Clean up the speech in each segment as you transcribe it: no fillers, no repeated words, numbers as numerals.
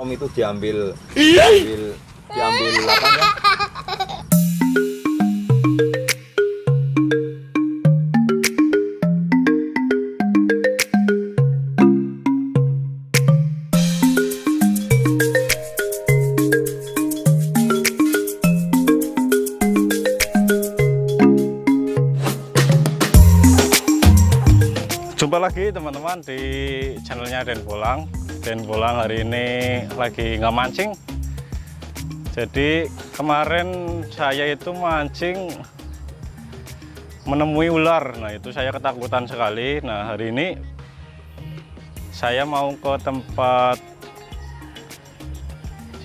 Om itu diambil apa ya? Jumpa lagi teman-teman di channelnya Den Bolang. Den Bolang hari ini lagi nggak mancing. Jadi kemarin saya itu mancing menemui ular. Nah itu saya ketakutan sekali. Nah hari ini saya mau ke tempat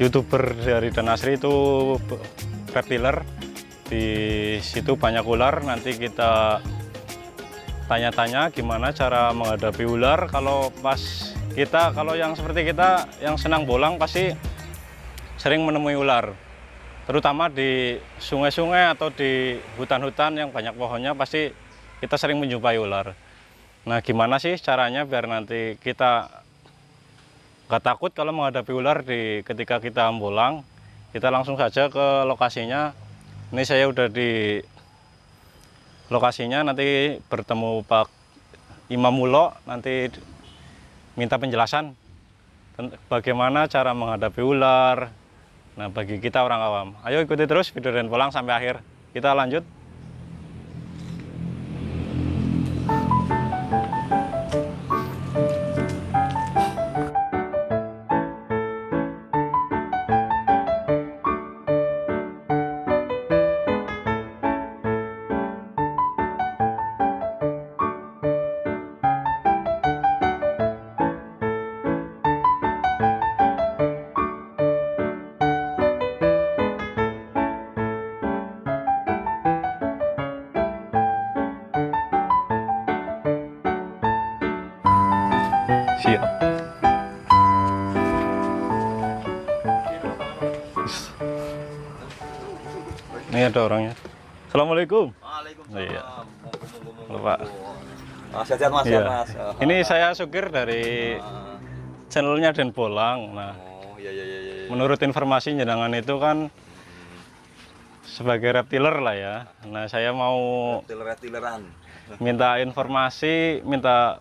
YouTuber dari Dan Asri itu reptiler. Di situ banyak ular. Nanti kita tanya-tanya gimana cara menghadapi ular. Kalau yang seperti kita yang senang bolang pasti sering menemui ular, terutama di sungai-sungai atau di hutan-hutan yang banyak pohonnya pasti kita sering menjumpai ular. Nah gimana sih caranya biar nanti kita nggak takut kalau menghadapi ular ketika kita bolang? Kita langsung saja ke lokasinya. Ini saya udah di lokasinya, nanti bertemu Pak Imam Mulo, nanti minta penjelasan bagaimana cara menghadapi ular. Nah bagi kita orang awam, ayo ikuti terus video Den Bolang sampai akhir. Kita lanjut. Siap. Ini ada orangnya. Assalamualaikum. Waalaikumsalam. Iya. Monggo, Pak. Sehat-sehat Mas, Iya. ya, Mas. Ini saya supir dari channelnya Den Bolang. Nah, Oh, iya. menurut informasi jenengan itu kan sebagai reptiler lah ya. Nah, saya mau Reptileran. minta informasi, minta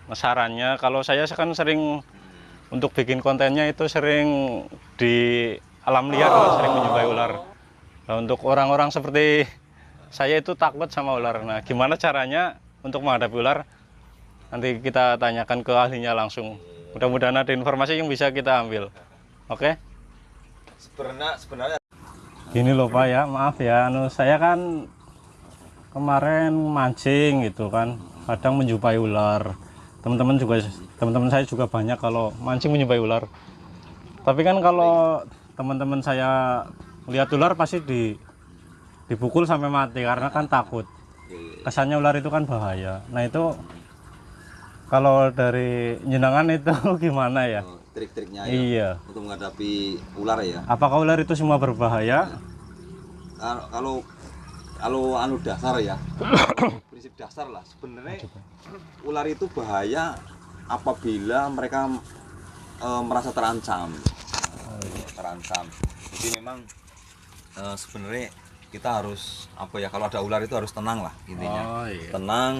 sarannya. Kalau saya kan sering untuk bikin kontennya itu sering di alam liar, sering menjumpai ular. Nah, untuk orang-orang seperti saya itu takut sama ular. Nah, gimana caranya untuk menghadapi ular? Nanti kita tanyakan ke ahlinya langsung. Mudah-mudahan ada informasi yang bisa kita ambil. Oke? Sebenarnya Gini loh Pak ya, maaf ya. Saya kan kemarin mancing gitu kan, kadang menjumpai ular. Teman-teman saya juga banyak kalau mancing menjumpai ular. Tapi kan kalau teman-teman saya lihat ular pasti dipukul sampai mati karena kan takut. Kesannya ular itu kan bahaya. Nah itu kalau dari jenengan itu gimana ya? trik-triknya ya. Iya. Untuk menghadapi ular ya. Apakah ular itu semua berbahaya? Kalau anu dasar ya. Prinsip dasar lah. Sebenarnya ular itu bahaya apabila mereka merasa terancam. Terancam. Jadi memang sebenarnya kita harus apa ya, kalau ada ular itu harus tenang lah intinya. Iya. Tenang,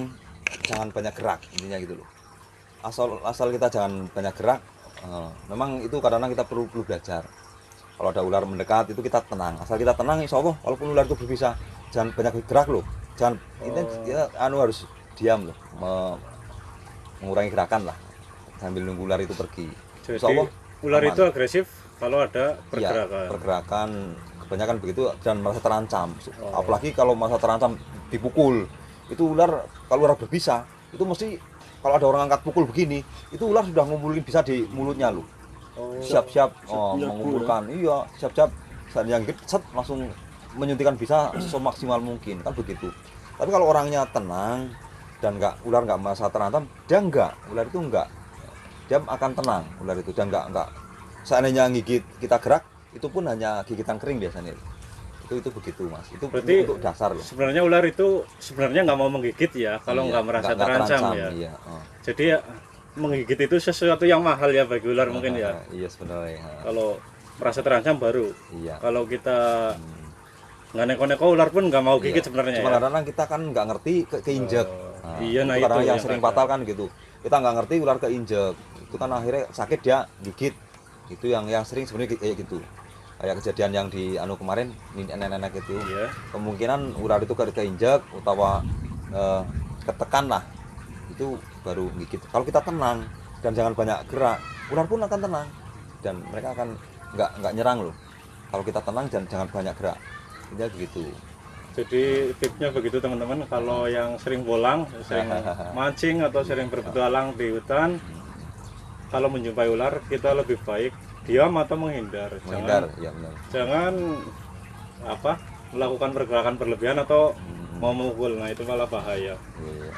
jangan banyak gerak intinya gitu loh. Asal kita jangan banyak gerak. Memang itu kadang-kadang kita perlu belajar. Kalau ada ular mendekat itu kita tenang. Asal kita tenang, insya Allah walaupun ular itu berbisa, jangan banyak gerak loh. Jangan kita harus diam loh, mengurangi gerakan lah sambil nunggu ular itu pergi. Jadi Insya Allah ular aman. itu agresif kalau ada pergerakan. Iya, pergerakan kebanyakan begitu dan merasa terancam. Apalagi kalau merasa terancam dipukul. Itu ular, kalau ular berbisa itu mesti kalau ada orang angkat pukul begini, itu ular sudah ngumpulin bisa di mulutnya loh. Siap-siap mengumpulkan. Iya, siap-siap saat yang set langsung menyuntikkan bisa semaksimal mungkin, kan begitu. Tapi kalau orangnya tenang dan ular nggak merasa terancam, ular itu enggak. Dia akan tenang, ular itu dan enggak. Seandainya gigit kita gerak, itu pun hanya gigitan kering biasanya. Itu begitu Mas. Itu berarti untuk dasar loh. Sebenarnya ular itu sebenarnya nggak mau menggigit ya kalau nggak merasa terancam ya. Iya. Jadi ya, menggigit itu sesuatu yang mahal ya bagi ular mungkin ya. Iya sebenarnya. Kalau merasa terancam baru. Iya. Kalau kita nggak neko-neko ular pun nggak mau gigit sebenarnya. Cuma Ya? kadang-kadang kita kan nggak ngerti keinjek. Iya, nah itu kadang itu yang yang sering kadang. fatal kan gitu. Kita nggak ngerti ular keinjek. Itu kan akhirnya sakit dia gigit. Itu yang sering sebenarnya kayak gitu. Kayak kejadian yang di kemarin nenek-nenek itu. Iya. Kemungkinan ular itu keinjek utawa ketekan lah. Itu baru gigit. Kalau kita tenang dan jangan banyak gerak, ular pun akan tenang dan mereka akan nggak nyerang loh. Kalau kita tenang dan jangan banyak gerak, ini begitu. Jadi tipsnya begitu teman-teman, kalau yang sering pulang, sering mancing atau sering berpetualang di hutan, kalau menjumpai ular kita lebih baik diam atau menghindar. Menghindar, ya benar. Jangan melakukan pergerakan berlebihan atau mau memukul, nah itu malah bahaya. Iya.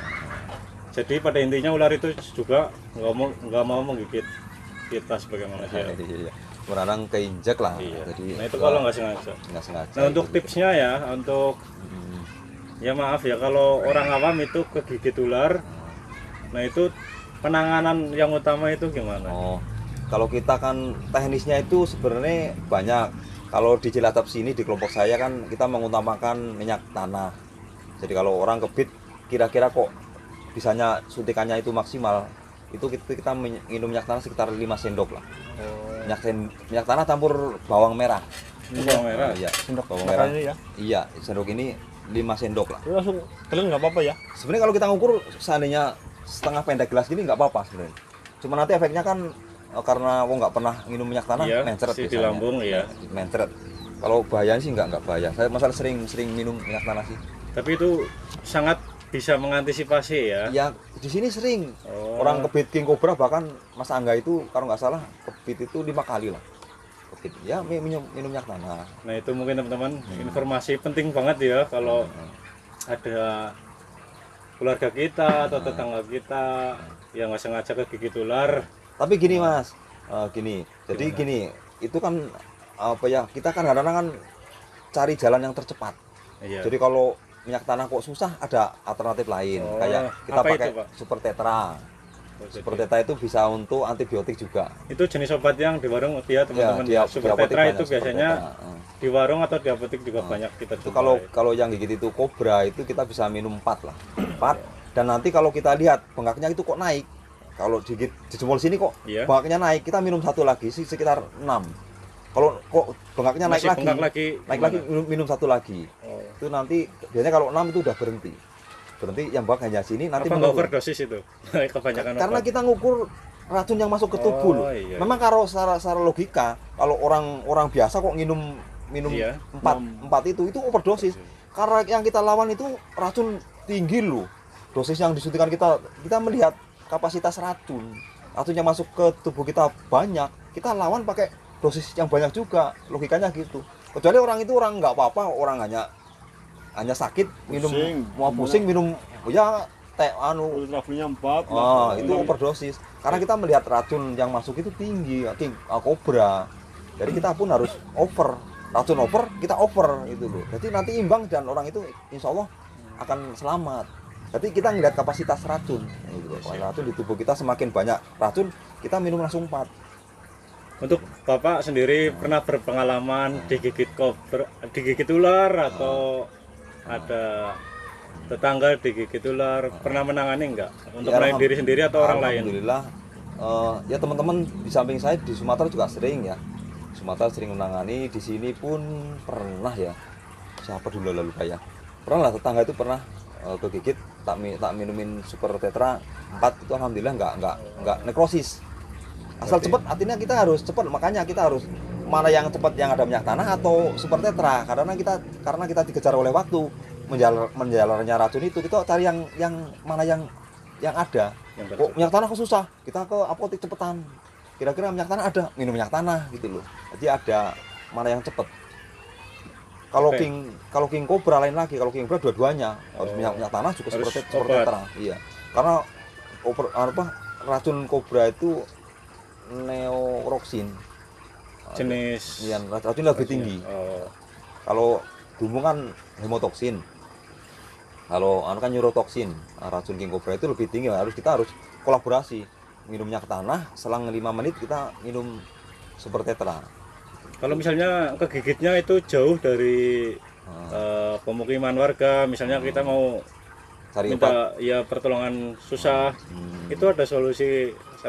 Jadi pada intinya ular itu juga nggak mau menggigit kita sebagai manusia. Iya. Kadang keinjek lah. Iya. Jadi Nah itu kalau nggak sengaja. nggak sengaja. Nah untuk tipsnya ya, untuk ya maaf ya kalau orang awam itu kegigit ular, nah itu penanganan yang utama itu gimana? Oh, kalau kita kan teknisnya itu sebenarnya banyak. Kalau di Cilacap sini di kelompok saya kan kita mengutamakan minyak tanah. Jadi kalau orang kebit kira-kira kok bisanya suntikannya itu maksimal, itu kita minum minyak tanah sekitar 5 sendok lah. Minyak tanah campur bawang merah. Bawang merah. Iya, Sendok bawang makan merah. ini ya. Iya, sendok ini 5 sendok lah. Itu langsung telan nggak apa-apa ya. Sebenarnya kalau kita ngukur seandainya setengah pendek gelas gini nggak apa-apa sebenarnya. Cuma nanti efeknya kan karena nggak pernah minum minyak tanah, Iya, mencret di biasanya. lambung ya. Mencret. Kalau bahaya sih nggak bahaya. Saya masalah sering minum minyak tanah sih. Tapi itu sangat bisa mengantisipasi ya. Ya di sini sering Oh. orang kebit king cobra, bahkan Mas Angga itu kalau nggak salah kebit itu 5 kali lah. Kebit ya minum minyak tanah. Nah itu mungkin teman-teman informasi penting banget ya kalau ada keluarga kita atau tetangga kita yang nggak sengaja kegigit ular. Tapi gini Mas, gini. Jadi gini, itu kan kita kan kadang-kadang kan cari jalan yang tercepat. Iya. Jadi kalau minyak tanah kok susah, ada alternatif lain. Oh, Kayak kita apa pakai itu, Pak? super tetra. Oh, Super tetra itu bisa untuk antibiotik juga. itu jenis obat yang di warung dia teman-teman Ya, ya, Super di apotek Tetra banyak itu Super biasanya Tetra. di warung atau di apotek juga banyak kita Itu jumpai. kalau yang gigit itu kobra itu kita bisa minum 4 lah. 4. Dan nanti kalau kita lihat bengkaknya itu kok naik. Kalau digigit dijemur sini kok Iya. bengkaknya naik, kita minum 1 lagi sih sekitar 6. Kalau kok bengkaknya naik Masih lagi, bengkak lagi minum 1 lagi. Oh. Itu nanti biasanya kalau 6 itu udah berhenti yang bengkak hanya sini nanti Apa nggak menurun. overdosis itu? Kebanyakan Karena obat. kita ngukur racun yang masuk ke tubuh loh. Iya. Memang kalau secara logika kalau orang biasa kok minum Iya. 4 itu overdosis. Karena yang kita lawan itu racun tinggi loh. Dosis yang disuntikan kita melihat kapasitas racun yang masuk ke tubuh kita banyak. Kita lawan pakai dosis yang banyak juga. Logikanya gitu. Kecuali orang itu orang nggak apa-apa, orang hanya sakit minum pusing minum ya Ultrafinya 4. itu overdosis. Karena kita melihat racun yang masuk itu tinggi, kobra. Jadi kita pun harus racun over, kita over itu loh. Jadi nanti imbang dan orang itu insya Allah akan selamat. Jadi kita ngelihat kapasitas racun. Gitu. Racun di tubuh kita semakin banyak racun, kita minum langsung 4. Untuk Bapak sendiri pernah berpengalaman digigit ular atau ada tetangga digigit ular, pernah menangani enggak? Untuk Ya, melayani diri sendiri atau orang lain? Alhamdulillah. Ya teman-teman di samping saya di Sumatera juga sering ya. Sumatera sering menangani, di sini pun pernah ya. Siapa dulu lupa ya. Pernah lah tetangga itu pernah kegigit, tak minumin super tetra 4 itu alhamdulillah enggak nekrosis. Asal cepat, artinya kita harus cepat, makanya kita harus mana yang cepat, yang ada minyak tanah atau super tetra. Karena kita dikejar oleh waktu menjalarnya racun itu, kita cari yang mana yang ada. Kok minyak tanah kok susah, kita ke apotek cepetan. Kira-kira minyak tanah ada, minum minyak tanah gitu loh. Jadi ada mana yang cepat. Kalau king cobra lain lagi, kalau king cobra dua-duanya harus minyak tanah juga super tetra. Iya. Karena racun cobra itu neuroksin. Jenis Yang racun lebih tinggi. Oh. Kalau dumung kan hemotoksin. Kalau kan neurotoksin. Racun king cobra itu lebih tinggi. Kita harus kolaborasi. minumnya ke tanah, selang 5 menit kita minum super tetra. Kalau misalnya kegigitnya itu jauh dari pemukiman warga, misalnya kita mau Cari obat. minta ya pertolongan susah, itu ada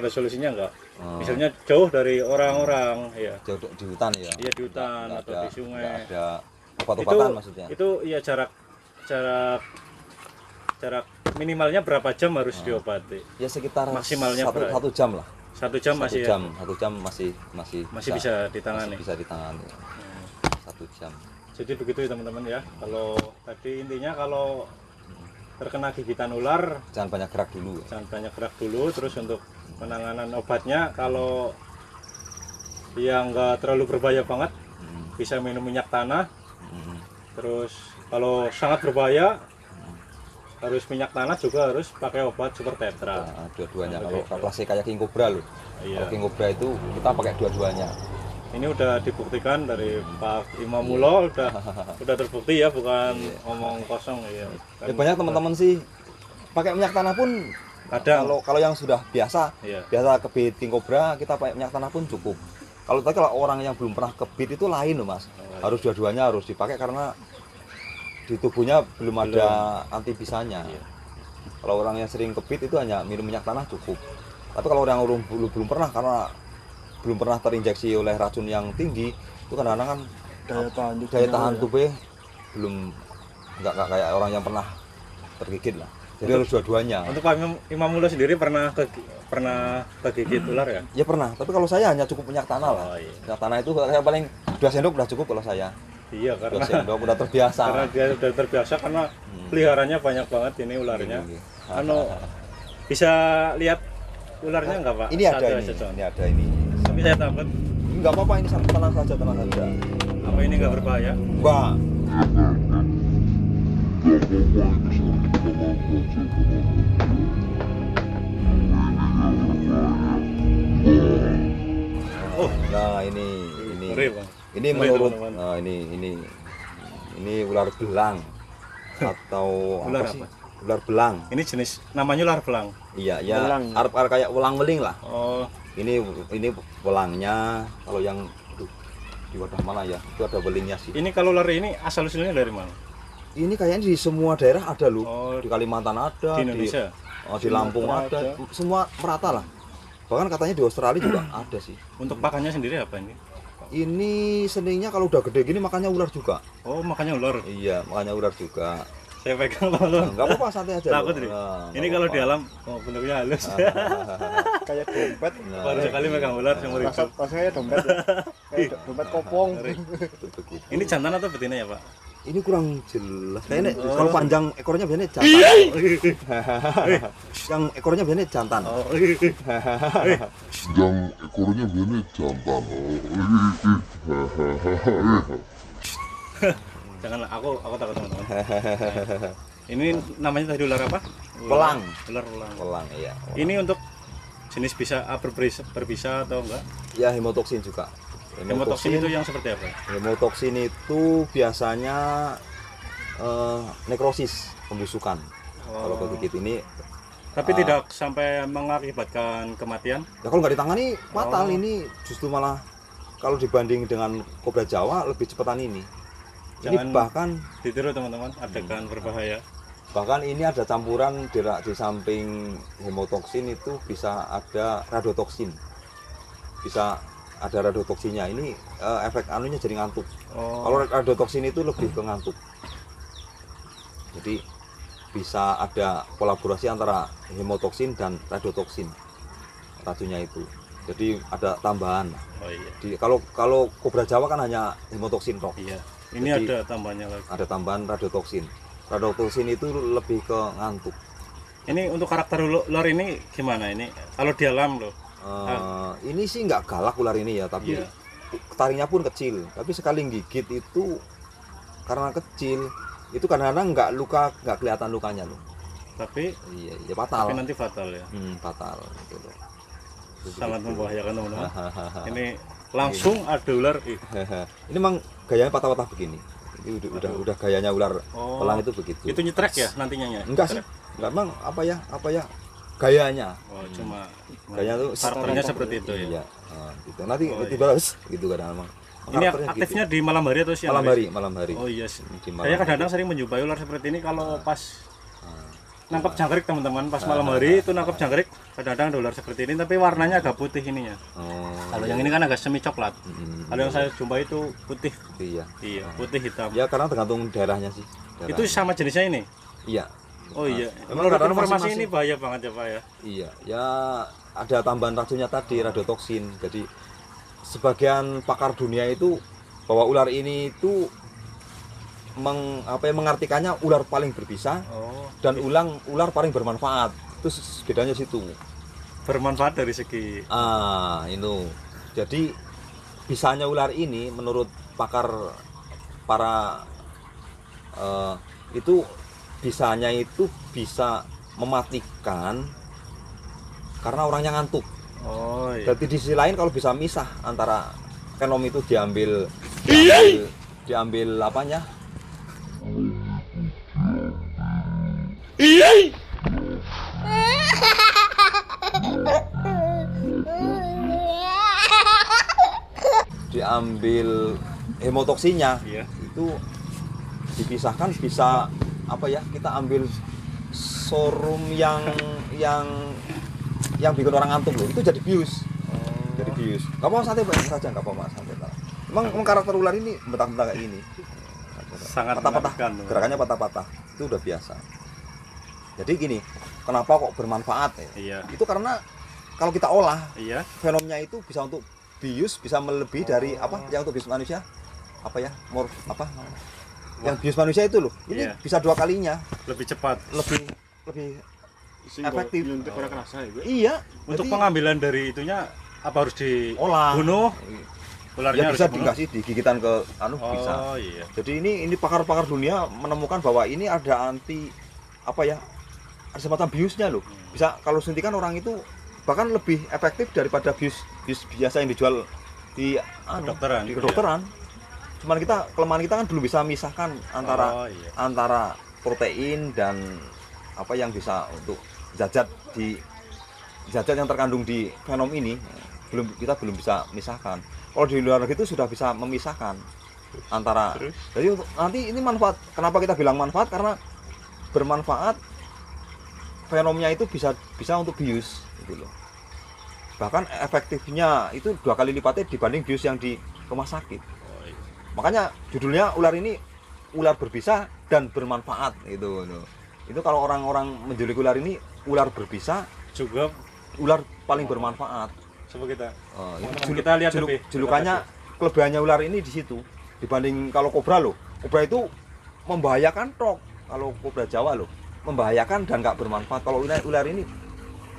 solusinya enggak? Misalnya jauh dari orang-orang, ya. Jauh di hutan ya. Iya di hutan Nggak atau ada- di sungai. nggak ada obat-obatan maksudnya. Itu ya jarak minimalnya berapa jam harus diobati? Ya sekitar Maksimalnya satu berapa? jam lah. 1 jam Satu masih jam, 1 jam masih bisa ditangani. Masih bisa ditangani. 1 jam. Jadi begitu ya teman-teman ya. Kalau tadi intinya kalau terkena gigitan ular Jangan banyak gerak dulu. jangan banyak gerak dulu. Terus untuk penanganan obatnya kalau yang nggak terlalu berbahaya banget bisa minum minyak tanah. Terus kalau sangat berbahaya harus minyak tanah juga harus pakai obat super tetra. Nah, dua-duanya. Nah, Kalau begitu. kelasnya kayak king cobra loh. Iya. Kalau king cobra itu kita pakai dua-duanya. Ini udah dibuktikan dari Pak Imamulo, udah terbukti ya, bukan ngomong kosong ya. Ya, banyak teman-teman sih pakai minyak tanah pun Kadang. kalau yang sudah biasa Iya. kebit king cobra kita pakai minyak tanah pun cukup. Kalau orang yang belum pernah kebit itu lain loh mas. Harus dua-duanya harus dipakai karena di tubuhnya belum ada anti bisanya. Iya. Kalau orang yang sering kebit itu hanya minum minyak tanah cukup. Tapi kalau orang yang belum pernah karena belum pernah terinjeksi oleh racun yang tinggi itu kadang-kadang kan daya tahan tubuhnya belum nggak kayak orang yang pernah tergigit lah. Jadi harus dua-duanya. Untuk Pak Imamulo sendiri pernah kegigit ular ya? Ya pernah, tapi kalau saya hanya cukup minyak tanah lah. Oh, iya. Minyak tanah itu saya paling 2 sendok udah cukup kalau saya. Iya 2 karena sendok udah terbiasa. karena dia sudah terbiasa karena peliharanya banyak banget ini ularnya. Iya. Bisa lihat ularnya nggak Pak? Ini ada Satu ini, aja, Con. ini ada ini. Tapi saya takut Enggak apa-apa ini tenang saja, tenang saja. apa ini nggak berbahaya? Enggak. Oh, Nah, ini ngeri Bang. ini Ngeri, menurut teman-teman. nah, ini ular belang atau Ular apa sih? apa? Ular belang. Ini jenis namanya ular belang. Iya, ya Belang. arep kayak welang-weling lah. Oh, Ini welangnya. Kalau yang aduh, di wadah mana ya? Itu ada welingnya sih. ini kalau ular ini asal usulnya dari mana? Ini kayaknya di semua daerah ada loh. Oh, Di Kalimantan ada, di Indonesia. di Lampung Sumatera ada, semua merata lah. Bahkan katanya di Australia juga ada sih. Untuk pakannya sendiri apa ini? Ini seningnya kalau udah gede gini makannya ular juga. Oh, makanya ular. Iya, makanya ular juga. Saya pegang teman-teman. Enggak apa-apa, santai aja. Takut loh. ini. Nah, Ini nggak kalau di apa-apa. alam, oh bentuknya halus. Kayak dompet. Nah, Baru sekali megang ular seumur hidup. Rasanya dompet ya. Kayak dompet kopong. itu begitu. Ini jantan atau betina ya Pak? Ini kurang jelas. Kayaknya Oh. kalau panjang ekornya biasanya jantan. Yang ekornya biasanya jantan. Oh, yang ekornya biasanya jantan. janganlah, aku takut teman-teman. Ini namanya tadi ular apa? Belang. Ular belang. Pelang, iya. Ini untuk jenis berbisa atau enggak? Ya hemotoksin juga. Hemotoksin itu yang seperti apa? Hemotoksin itu biasanya nekrosis, pembusukan. Kalau kegigit ini, Tapi tidak sampai mengakibatkan kematian. ya kalau nggak ditangani fatal. Oh. Ini justru malah kalau dibanding dengan kobra Jawa lebih cepetan ini. Ini Jangan ditiru teman-teman, adegan berbahaya. bahkan ini ada campuran di samping hemotoksin itu bisa ada radotoksin. Bisa ada radotoksinnya. Ini efek anunya jadi ngantuk. Oh, Kalau radotoksin itu lebih ke ngantuk. Jadi bisa ada kolaborasi antara hemotoksin dan radotoksin racunnya itu. Jadi ada tambahan. oh iya. Kalau kobra Jawa kan hanya hemotoksin tok. Iya. Ini Jadi- ada tambahnya lagi. Ada tambahan radotoksin. Radotoksin itu lebih ke ngantuk. Ini untuk karakter ular ini gimana ini? Kalau di alam loh. Ini sih nggak galak ular ini ya, tapi Iya. taringnya pun kecil. Tapi sekali gigit itu karena kecil, itu kadang-kadang nggak kelihatan lukanya loh. Tapi Iya, ya fatal. nanti fatal ya. Fatal gitu loh. Sangat membahayakan teman-teman. Ini langsung ada ular. Ini memang gayanya patah-patah begini. Ini udah gayanya ular Oh. pelang itu begitu. Itu nyetrek ya nantinya ya? Enggak sih. Enggak, memang apa ya? gayanya. Oh, cuma Gayanya tuh karakternya seperti itu ya. Iya. Nah, gitu. Nanti Oh, dibahas gitu kadang emang. Ini Karakternya aktifnya di malam hari atau gitu. siang? Malam hari. Oh iya. Saya Di malam kadang-kadang sering menjumpai ular seperti ini kalau pas nangkep jangkrik teman-teman, pas malam hari itu nangkep jangkrik kadang-kadang ada ular seperti ini tapi warnanya agak putih ininya. Oh, Kalau yang ini kan agak semi coklat. Kalau yang saya jumpai itu putih. iya. Iya, putih hitam. Ya karena tergantung daerahnya sih. Itu sama jenisnya ini. Iya. Oh iya. Memang Menurut kadang informasi masing-masing. ini bahaya banget ya Pak ya. Iya, ya ada tambahan racunnya tadi, radiotoksin. Jadi sebagian pakar dunia itu bahwa ular ini itu mengartikannya ular paling berbisa Oh, dan ular paling bermanfaat. Itu bedanya situ. bermanfaat dari segi Itu. Jadi bisanya ular ini menurut pakar para itu bisanya itu bisa mematikan karena orangnya ngantuk. oh iya. Jadi di sisi lain kalau bisa misah antara venom itu diambil apanya? Diambil hemotoksinya. Iya. Itu dipisahkan bisa apa ya? Kita ambil serum yang bikin orang ngantuk loh. Itu jadi bius. Jadi bius. Gak mau santai banyak saja, gak apa-apa santai. Emang karakter ular ini betah-betah kayak gini. Sangat Patah-patah, menakutkan. gerakannya patah-patah. Itu udah biasa. Jadi gini, kenapa kok bermanfaat ya? Iya. Itu karena kalau kita olah, Iya. fenomnya itu bisa untuk bius, bisa melebihi dari apa? Yang untuk bius manusia? Apa ya? Yang bius manusia itu loh. Ini Iya. bisa 2 kalinya, Lebih cepat. lebih efektif. Nyuntik orang kerasa ya. Iya. Untuk jadi pengambilan dari itunya apa harus olah. dibunuh? Ularnya Ya harus bisa dibunuh? dikasih digigitan ke bisa. Oh iya. Jadi ini pakar-pakar dunia menemukan bahwa ini ada ada semacam biusnya loh. Bisa kalau suntikan orang itu bahkan lebih efektif daripada bius biasa yang dijual di Kedokteran, di gitu kedokteran. Cuman kelemahan kita kan belum bisa memisahkan Oh iya. antara protein dan apa yang bisa untuk zat yang terkandung di venom ini kita belum bisa misahkan. Kalau di luar negeri itu sudah bisa memisahkan antara. Terus? Jadi untuk nanti ini manfaat. Kenapa kita bilang manfaat? Karena bermanfaat. Fenomnya itu bisa untuk bius gitu loh. Bahkan efektifnya itu 2 kali lipatnya dibanding bius yang di rumah sakit. Oh, iya. Makanya judulnya ular ini ular berbisa dan bermanfaat gitu loh. Itu kalau orang-orang menjuluki ular ini ular berbisa, Juga ular paling bermanfaat. coba kita. Itu Kita lihat lebih. julukannya, kelebihannya ular ini di situ dibanding kalau kobra loh. Kobra itu membahayakan tok. Kalau kobra Jawa loh membahayakan dan nggak bermanfaat. Kalau ular ini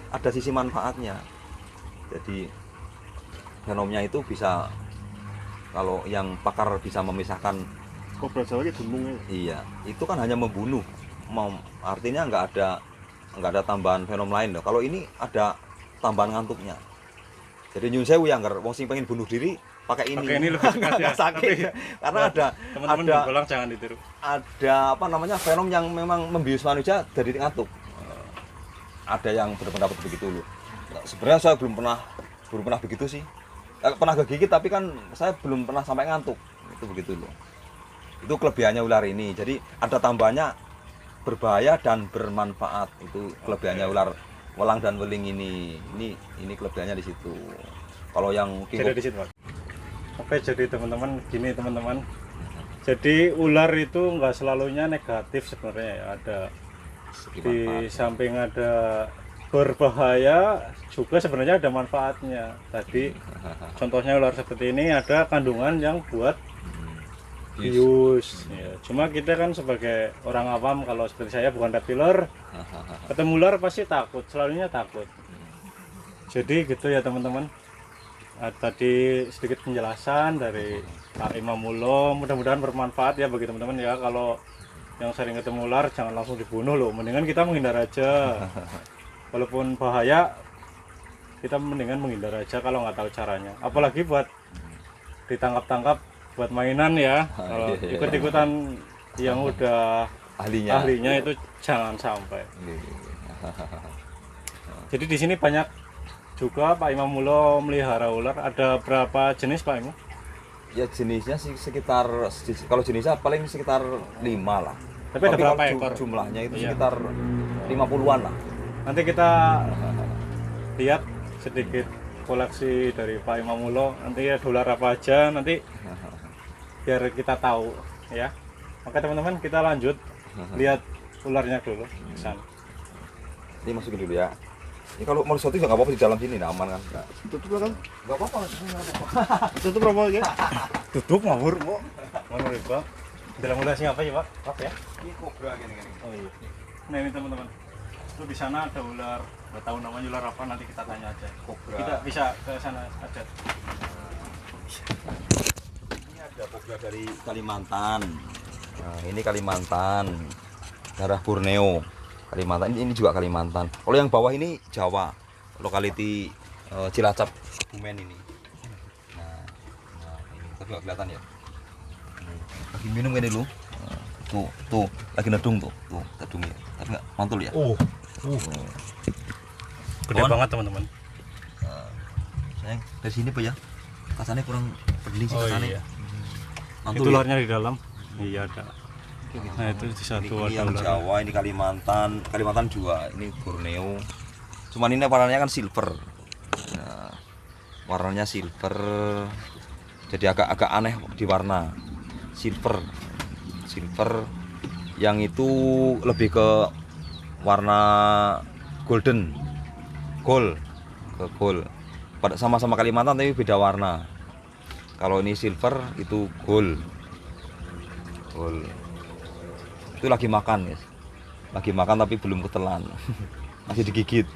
ada sisi manfaatnya. Jadi fenomnya itu bisa, kalau yang pakar bisa memisahkan. Kobra Jawa itu gunung ya. Iya, itu kan hanya membunuh. Artinya nggak ada tambahan fenom lain loh. Kalau ini ada tambahan ngantuknya. Jadi nyun sewu yang wong sing pengen bunuh diri pakai ini. Pakai ini lebih dekat ya. Nggak sakit. Karena Teman-teman ada pulang jangan ditiru. ada fenom yang memang membius manusia dari ngantuk. Ada yang berpendapat begitu loh. Sebenarnya saya belum pernah begitu sih. Pernah kegigit tapi kan saya belum pernah sampai ngantuk. Itu begitu loh. Itu kelebihannya ular ini. Jadi ada tambahnya berbahaya dan bermanfaat. Itu kelebihannya ular welang dan weling ini. Ini kelebihannya di situ. Kalau yang Jadi di situ, Pak. Oke, jadi teman-teman gini teman-teman. Jadi ular itu nggak selalunya negatif sebenarnya ya. Ada di samping ada berbahaya juga sebenarnya ada manfaatnya. Tadi contohnya ular seperti ini ada kandungan yang buat bius. Ya, cuma kita kan sebagai orang awam, kalau seperti saya bukan reptiler, ketemu ular pasti takut, selalunya takut. Jadi gitu ya teman-teman. Tadi sedikit penjelasan dari Pak Imamullah, mudah-mudahan bermanfaat ya bagi teman-teman ya. Kalau yang sering ketemu ular jangan langsung dibunuh loh, mendingan kita menghindar aja. Walaupun bahaya, kita mendingan menghindar aja kalau nggak tahu caranya. Apalagi buat ditangkap-tangkap buat mainan ya. Kalau ikut-ikutan yang udah ahlinya itu jangan sampai. Jadi di sini banyak juga Pak Imam Mulo melihara ular. Ada berapa jenis Pak Imam? Ya jenisnya sih sekitar, kalau jenisnya paling sekitar 5 lah. Tapi ada berapa kalau ekor? jumlahnya itu Iya. sekitar 50-an lah. Nanti kita lihat sedikit koleksi dari Pak Imam Mulo. Nanti ada ular apa aja nanti biar kita tahu ya. Oke teman-teman, kita lanjut lihat ularnya dulu di sana. Ini masukin dulu ya. Ini kalau mau sesuatu nggak apa-apa di dalam sini, nah, aman kan? Nggak, Tutup lah kan? nggak apa-apa. Nggak apa-apa. Tutup berapa ya? Tutup ngawur Pak. Ngawur Pak. Dalam ulasnya apa ya Pak? Apa ya? Ini kobra gini-gini. Oh iya. Nah ini teman-teman. Itu di sana ada ular. Nggak tahu namanya ular apa, nanti kita tanya aja. Kobra. Kita bisa ke sana aja. Ini ada kobra dari Kalimantan. Nah, ini Kalimantan. Daerah Borneo. Kalimantan. Ini juga Kalimantan. Kalau yang bawah ini Jawa. Lokality Cilacap, Kebumen ini. Nah, ini tapi nggak kelihatan ya. Lagi minum ini lu. Tuh, lagi nedung tuh. Tuh, nedung ya. Tapi nggak mantul ya. Gede Kawan. banget teman-teman. Sayang, dari sini Pak ya. Kacanya kurang peduli sih Oh kacanya. iya. Mantul Itu ya? ularnya di dalam. Iya ada. Nah itu di satu Ini ada yang ular. Jawa, ini Kalimantan juga, ini Borneo. Cuman ini warnanya kan silver. Nah, warnanya silver, jadi agak aneh di warna silver. Yang itu lebih ke warna golden, gold. Pada sama-sama Kalimantan tapi beda warna. Kalau ini silver, itu gold. Itu lagi makan guys, lagi makan tapi belum ketelan. Masih digigit.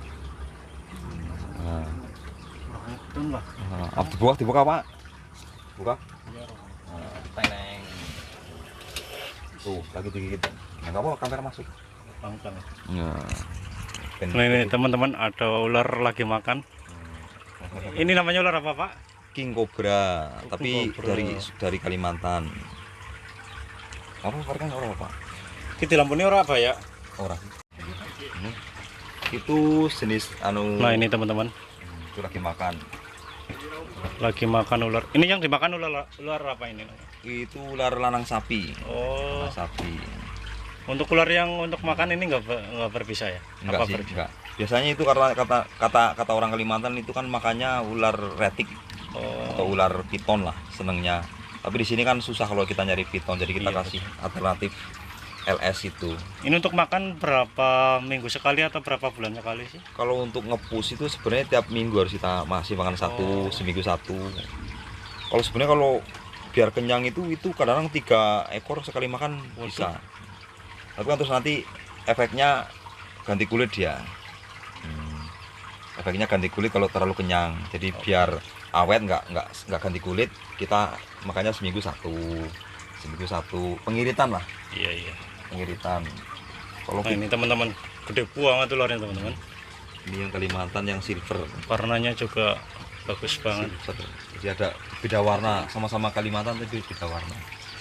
Nah, dibuka Pak, buka. Teneng. Tuh lagi digigit. Nggak apa-apa, kamera masuk. Nah ini teman-teman ada ular lagi makan. Ini namanya ular apa Pak? King Cobra, tapi Cobra. dari Kalimantan. Apa kan orang apa? Kita lampunya orang apa ya? Orang. Ini. Itu jenis Nah ini teman-teman itu lagi makan. ular. Ini yang dimakan ular apa ini? Itu ular lanang sapi. Oh, Lanang sapi. untuk ular yang untuk makan ini nggak berbisa ya? Enggak Apa sih, berbisa? enggak. Biasanya itu karena kata orang Kalimantan itu kan makannya ular retik Oh, atau ular piton lah senengnya. Tapi di sini kan susah kalau kita nyari piton, jadi kita Iya, kasih alternatif LS itu. ini untuk makan berapa minggu sekali atau berapa bulan sekali sih? Kalau untuk ngepus itu sebenarnya tiap minggu harus kita masih makan satu, seminggu satu. Kalau sebenarnya kalau biar kenyang itu kadang-kadang 3 ekor sekali makan bisa. Tapi kan terus nanti efeknya ganti kulit dia. Efeknya ganti kulit kalau terlalu kenyang. Jadi biar awet nggak ganti kulit, kita makanya seminggu satu pengiritan lah, Iya. pengiritan. Kalau Nah ini teman-teman gede banget ularnya teman-teman. ini yang Kalimantan yang silver. Warnanya juga bagus banget. Silver. Jadi ada beda warna, sama-sama Kalimantan tapi beda warna.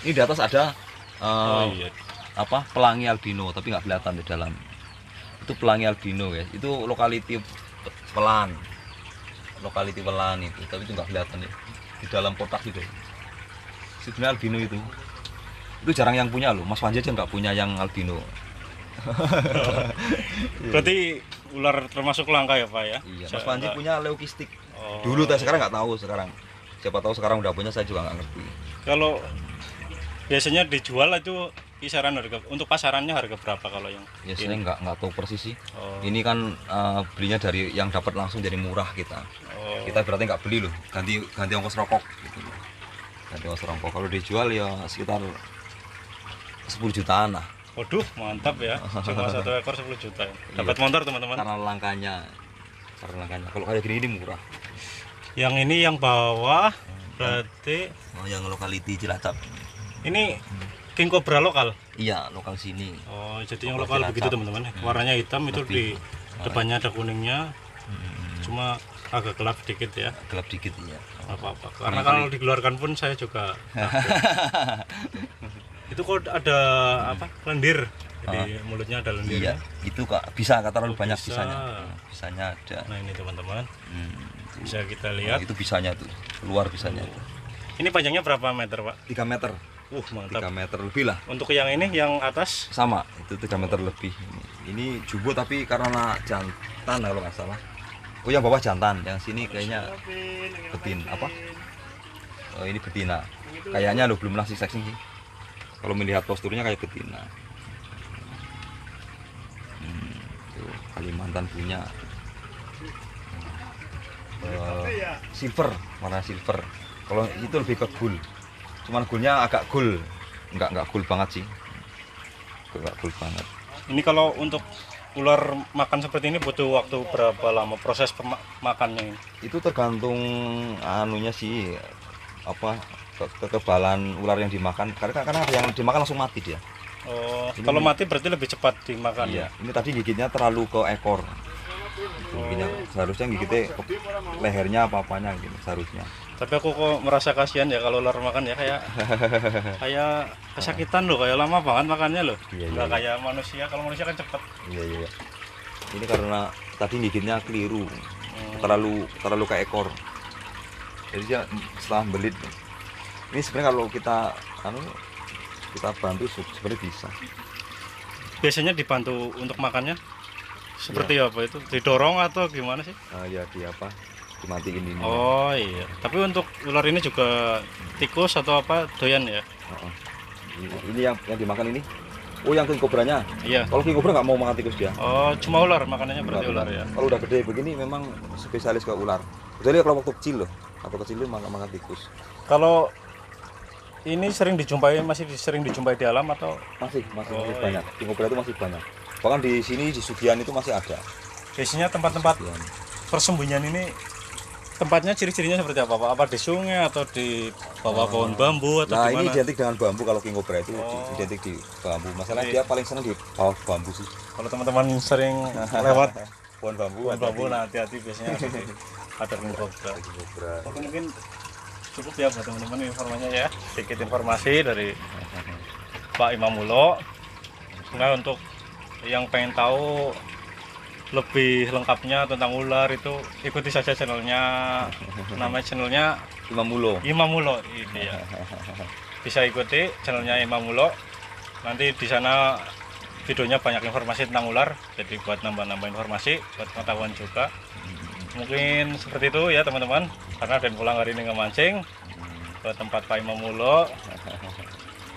Ini di atas ada Oh iya. pelangi albino tapi nggak kelihatan di dalam. Itu pelangi albino guys. Itu lokality pelan itu, tapi itu nggak kelihatan ya di dalam kotak gitu. Sebenarnya albino itu jarang yang punya loh. Mas Panji aja nggak punya yang albino. Berarti ular termasuk langka ya Pak ya? Iya, Mas Panji punya leukistik. Oh. Dulu, tapi sekarang nggak tahu sekarang. Siapa tahu sekarang udah punya, saya juga nggak ngerti. Kalau biasanya dijual itu kisaran harga untuk pasarannya harga berapa kalau yang Ya saya nggak tahu persis sih. Oh. Ini kan belinya dari yang dapat langsung jadi murah kita. Oh. Kita berarti nggak beli loh, ganti ongkos rokok gitu. Ganti ongkos rokok. Kalau dijual ya sekitar 10 jutaan lah. Waduh, mantap ya. Cuma 1 ekor 10 juta. Ya. Dapat Iya. motor teman-teman. Karena langkanya. Kalau kayak gini murah. Yang ini yang bawah berarti Oh, yang lokality Cilacap. ini King Cobra lokal. Iya, lokal sini. Oh, jadi yang Lokal lokal begitu Cilacap. teman-teman. Warnanya hitam itu di Lebih. depannya ada kuningnya. Cuma agak gelap dikit ya. Gelap dikit ya. Apa-apa. Karena kalau dikeluarkan pun saya juga takut. Itu kok ada apa? Lendir Jadi mulutnya ada lendirnya. Iya, itu kak bisa nggak terlalu Oh, banyak bisa. bisanya. Bisanya ada. Nah ini teman-teman, Itu. bisa kita Nah, lihat. itu bisanya tuh, keluar bisanya. Ini panjangnya berapa meter Pak? 3 meter, Mantap. 3 meter lebih lah. Untuk yang ini, yang atas, Sama, itu 3 meter lebih. Ini jumbo tapi karena jantan kalau nggak salah. Oh yang bawah jantan, yang sini kayaknya betin apa? Oh ini betina. Kayaknya lo belum nasi seksi sih. Kalau melihat posturnya kayak betina. Tuh, Kalimantan punya silver, warna silver. Kalau itu lebih ke gold. Cuman goldnya agak gold, nggak gold banget sih. Nggak gold banget. ini kalau untuk ular makan seperti ini butuh waktu berapa lama proses makannya ini? Itu tergantung anunya sih, apa kekebalan ular yang dimakan. Karena ada yang dimakan langsung mati dia. Oh, Ini- kalau mati berarti lebih cepat dimakan. Iya, ini tadi gigitnya terlalu ke ekor. Gigitnya seharusnya gigitnya ke lehernya apa-apanya gitu seharusnya. Tapi aku kok merasa kasihan ya kalau ular makan ya, kayak kesakitan loh, kayak lama banget makannya loh. Iya, Nggak iya. kayak manusia, kalau manusia kan cepet. Iya iya. Ini karena tadi gigitnya keliru, terlalu ke ekor. Jadi dia setelah belit. Ini sebenarnya kalau kita bantu sebenarnya bisa. Biasanya dibantu untuk makannya seperti Iya. apa itu? Didorong atau gimana sih? Ya di apa? Dimatiin ini. Oh iya. Tapi untuk ular ini juga tikus atau apa doyan ya? Heeh. Ini yang dimakan ini. Oh yang king cobranya. Iya. Kalau king cobra nggak mau makan tikus dia. Oh cuma ular makanannya berarti ular ya? Kalau udah gede begini memang spesialis ke ular. Kecuali kalau waktu kecil loh, atau kecil itu makan tikus. Kalau ini sering sering dijumpai di alam atau Masih Oh, banyak. King cobra itu masih banyak. Bahkan di sini di Sugian itu masih ada. biasanya tempat-tempat Sugian. persembunyian ini tempatnya ciri-cirinya seperti apa Pak? Apa di sungai atau di bawah pohon bambu atau Nah di ini mana? identik dengan bambu kalau king cobra itu Oh. identik di bambu. Masalahnya Jadi- dia paling senang di bawah bambu sih. Kalau teman-teman sering lewat Pohon bambu. pohon bambu, nah hati-hati biasanya ada king cobra. King cobra. Oke, mungkin cukup ya buat teman-teman informasinya ya, sedikit informasi dari Pak Imamulo. Nah untuk yang pengen tahu lebih lengkapnya tentang ular itu ikuti saja channelnya, namanya channelnya Imamulo. Imamulo itu ya. Bisa ikuti channelnya Imamulo. Nanti di sana videonya banyak informasi tentang ular, jadi buat nambah-nambah informasi, buat pengetahuan juga. Mungkin seperti itu ya teman-teman, karena dan pulang hari ini ngemancing ke tempat Pak Imamulo,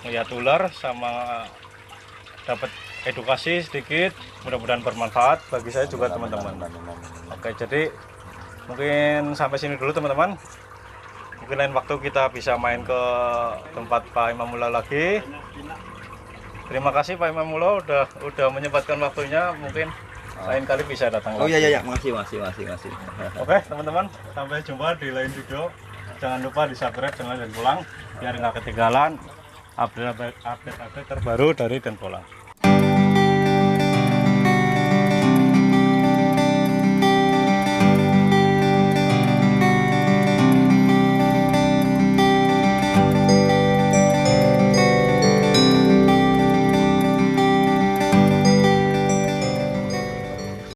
melihat ular sama dapat edukasi sedikit, mudah-mudahan bermanfaat bagi saya juga teman-teman. Oke, jadi mungkin sampai sini dulu teman-teman. Mungkin lain waktu kita bisa main ke tempat Pak Imamulo lagi. Terima kasih Pak Imamulo udah menyempatkan waktunya. Mungkin lain kali bisa datang Oh lagi. iya makasih. Oke teman-teman, sampai jumpa di lain video. Jangan lupa di subscribe channel Dan Pulang biar nggak ketinggalan update terbaru dari Dan Pulang.